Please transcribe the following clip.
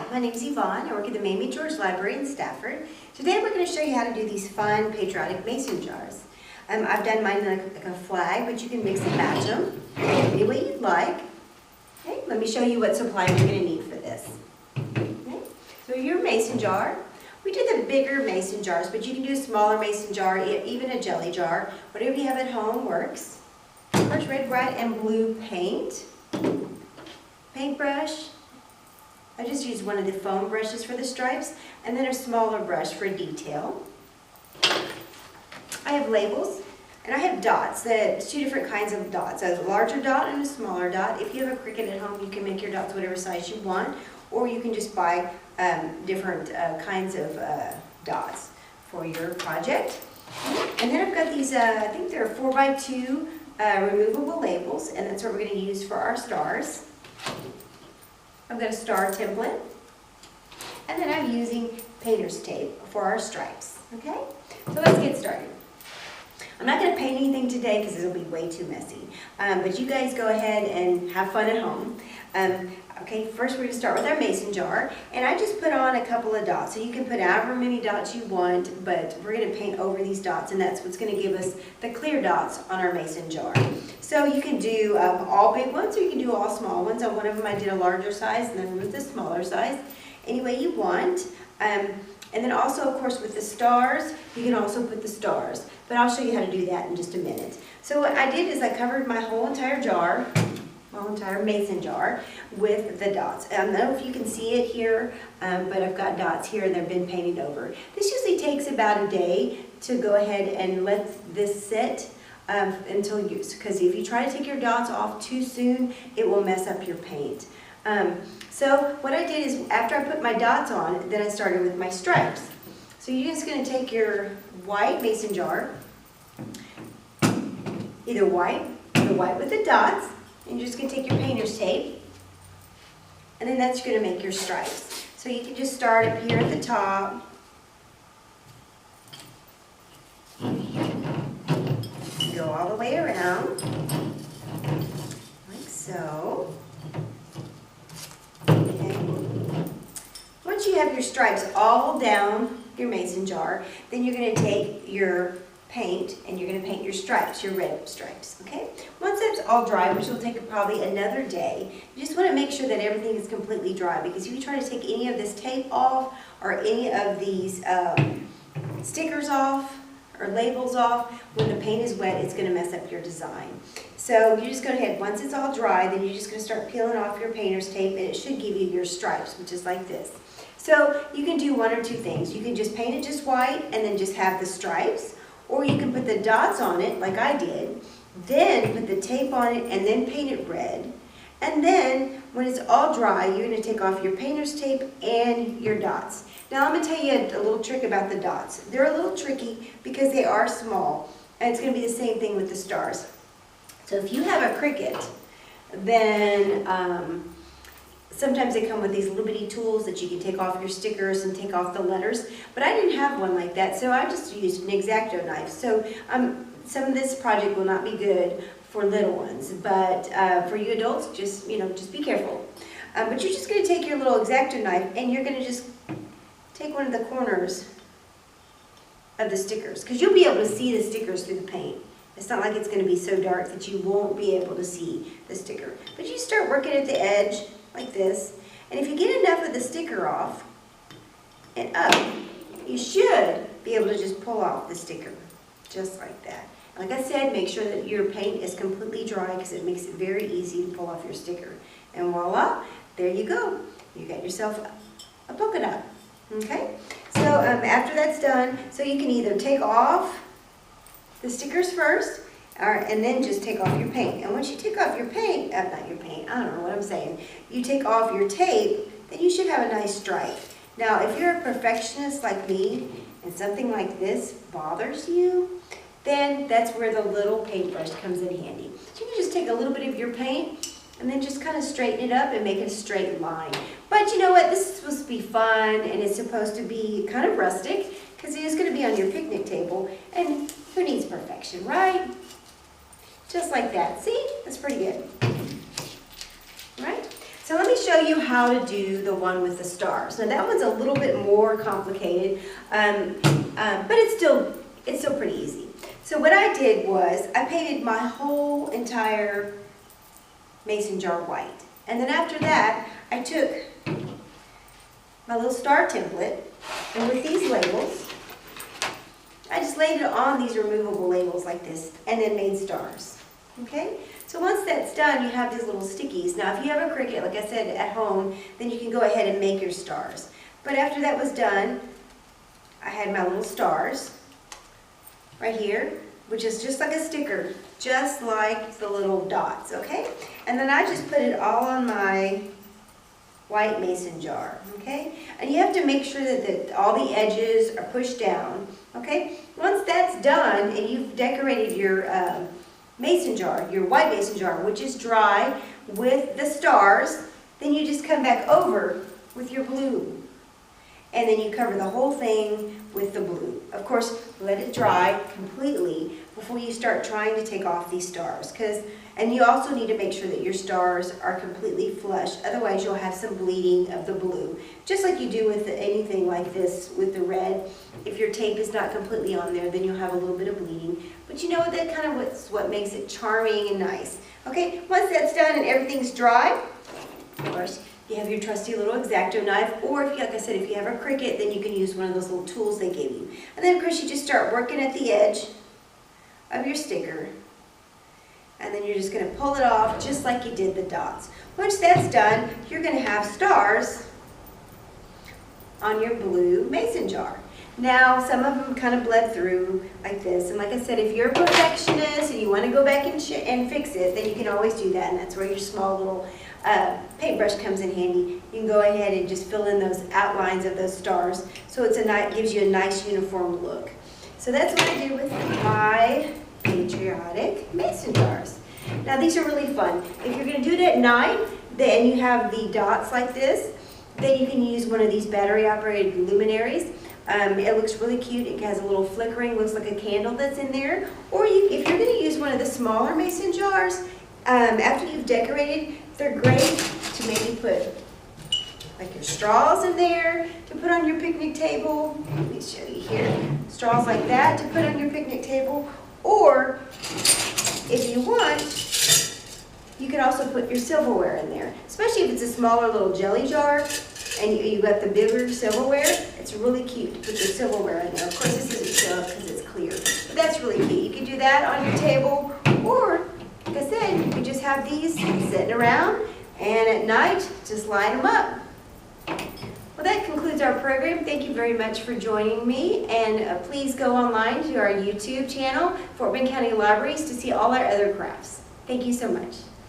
Hi, my name is Yvonne. I work at the Mamie George Library in Stafford. Today we're going to show you how to do these fun patriotic mason jars. I've done mine like a flag, but you can mix and match them any way you'd like. Okay, let me show you what supplies you're going to need for this. Okay, so your mason jar. We did the bigger mason jars, but you can do a smaller mason jar, even a jelly jar. Whatever you have at home works. First, red, white, and blue paint. Paintbrush. I just used one of the foam brushes for the stripes, and then a smaller brush for detail. I have labels, and I have dots. Two different kinds of dots. A larger dot and a smaller dot. If you have a Cricut at home, you can make your dots whatever size you want, or you can just buy different kinds of dots for your project. And then I've got these, I think they're 4x2 removable labels, and that's what we're going to use for our stars. I've got a star template, and then I'm using painter's tape for our stripes. Okay, so let's get started. I'm not going to paint anything today because it'll be way too messy, but you guys go ahead and have fun at home. Okay, first we're going to start with our mason jar, and I just put on a couple of dots. So you can put however many dots you want, but we're going to paint over these dots, and that's what's going to give us the clear dots on our mason jar. So you can do all big ones, or you can do all small ones. On one of them I did a larger size, and then with the smaller size, any way you want. And then also, of course, with the stars, you can also put the stars. But I'll show you how to do that in just a minute. So what I did is I covered my whole entire jar, my whole entire mason jar, with the dots. I don't know if you can see it here, but I've got dots here and they've been painted over. This usually takes about a day to go ahead and let this sit until use, because if you try to take your dots off too soon, it will mess up your paint. So what I did is after I put my dots on, then I started with my stripes. So you're just going to take your white mason jar, either white or the white with the dots, and you're just going to take your painter's tape, and then that's going to make your stripes. So you can just start up here at the top. Go all the way around, like so. Okay. Once you have your stripes all down your mason jar, then you're going to take your paint and you're going to paint your stripes, your red stripes, okay? Once that's all dry, which will take probably another day, you just want to make sure that everything is completely dry, because if you try to take any of this tape off or any of these stickers off or labels off, when the paint is wet, it's going to mess up your design. So you just go ahead, once it's all dry, then you're just going to start peeling off your painter's tape, and it should give you your stripes, which is like this. So you can do one or two things. You can just paint it just white and then just have the stripes, or you can put the dots on it like I did, then put the tape on it and then paint it red. And then when it's all dry, you're going to take off your painter's tape and your dots. Now I'm going to tell you a little trick about the dots. They're a little tricky because they are small, and it's going to be the same thing with the stars. So if you have a Cricut, then sometimes they come with these little bitty tools that you can take off your stickers and take off the letters, but I didn't have one like that, so I just used an X-Acto knife. So some of this project will not be good for little ones, but for you adults, just be careful. But you're just going to take your little X-Acto knife and you're going to just take one of the corners of the stickers, because you'll be able to see the stickers through the paint. It's not like it's going to be so dark that you won't be able to see the sticker. But you start working at the edge like this, and if you get enough of the sticker off and up, you should be able to just pull off the sticker, just like that. Like I said, make sure that your paint is completely dry, because it makes it very easy to pull off your sticker. And voila, there you go. You got yourself a polka dot. Okay? So after that's done, so you can either take off the stickers first, and then just take off your paint. And once you take off your paint, not your paint, I don't know what I'm saying, you take off your tape, then you should have a nice stripe. Now, if you're a perfectionist like me, and something like this bothers you, then that's where the little paintbrush comes in handy. So you can just take a little bit of your paint, and then just kind of straighten it up and make it a straight line. But you know what, this is supposed to be fun, and it's supposed to be kind of rustic, because it is going to be on your picnic table, and who needs perfection, right? Just like that. See? That's pretty good. Right? So let me show you how to do the one with the stars. Now that one's a little bit more complicated, but it's still pretty easy. So what I did was I painted my whole entire mason jar white. And then after that, I took my little star template, and with these labels, I just laid it on these removable labels like this, and then made stars. Okay? So once that's done, you have these little stickies. Now if you have a Cricut, like I said, at home, then you can go ahead and make your stars. But after that was done, I had my little stars right here, which is just like a sticker, just like the little dots, okay? And then I just put it all on my white mason jar, okay? And you have to make sure that all the edges are pushed down, okay? Once that's done and you've decorated your mason jar, your white mason jar, which is dry, with the stars, then you just come back over with your blue. And then you cover the whole thing with the blue. Of course, let it dry completely before you start trying to take off these stars. And you also need to make sure that your stars are completely flush, otherwise you'll have some bleeding of the blue. Just like you do with anything like this with the red. If your tape is not completely on there, then you'll have a little bit of bleeding. But you know what, that kind of what makes it charming and nice. Okay, once that's done and everything's dry, of course, you have your trusty little X-Acto knife, or if you, like I said, if you have a Cricut, then you can use one of those little tools they gave you. And then of course you just start working at the edge of your sticker, and then you're just going to pull it off just like you did the dots. Once that's done, you're going to have stars on your blue mason jar. Now, some of them kind of bled through like this, and like I said, if you're a perfectionist and you want to go back and fix it, then you can always do that, and that's where your small little paintbrush comes in handy. You can go ahead and just fill in those outlines of those stars, so it's gives you a nice uniform look. So that's what I do with my patriotic mason jars. Now these are really fun. If you're going to do it at night, then you have the dots like this, then you can use one of these battery operated luminaries. It looks really cute. It has a little flickering, looks like a candle that's in there. Or if you're going to use one of the smaller mason jars, after you've decorated, they're great to maybe put like your straws in there to put on your picnic table. Let me show you here. Straws like that to put on your picnic table. Or if you want, you can also put your silverware in there, especially if it's a smaller little jelly jar and you got the bigger silverware. It's really cute to put your silverware in there. Of course, this isn't show because it's clear, but that's really cute. You can do that on your table, or like I said, you can just have these sitting around, and at night, just light them up. Well, that concludes our program. Thank you very much for joining me, and please go online to our YouTube channel, Fort Bend County Libraries, to see all our other crafts. Thank you so much.